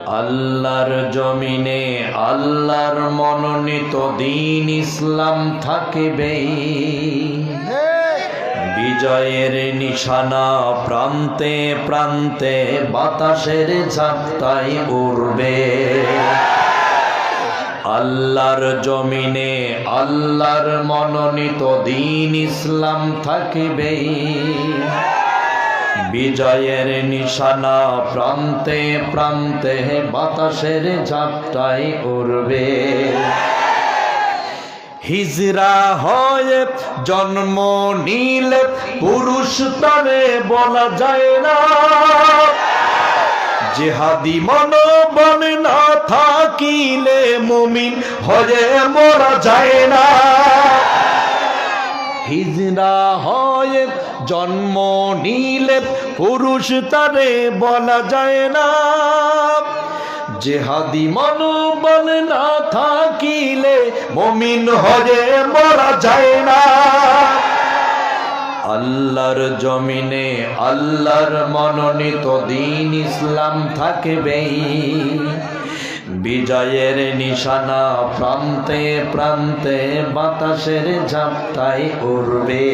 আল্লাহর জমিনে আল্লাহর মনোনীত দ্বীন ইসলাম থাকবে, বিজয়ের নিশানা প্রান্তে প্রান্তে বাতাসের ঝাপটায় উড়বে। আল্লাহর জমিনে আল্লাহর মনোনীত দ্বীন ইসলাম থাকবে, বিজয়ের নিশানা প্রান্তে প্রান্তে বাতাসের ঝাপটায় উড়বে। হিজরা হয়ে জন্ম নিলে পুরুষ তারে বলা যায় না, জিহাদি মনোবল না থাকিলে মুমিন হয়ে মরা যায় না। হিজরা হয়ে জন্ম নিলে পুরুষ তারে বলা যায় না, জিহাদি মনোবল না থাকিলে মুমিন হয়ে মরা যায় না। আল্লাহর জমিনে আল্লাহর মনোনীত দ্বীন ইসলাম থাকবে, বিজয়ের নিশানা প্রান্তে প্রান্তে বাতাসের ঝাপটায় উড়বে।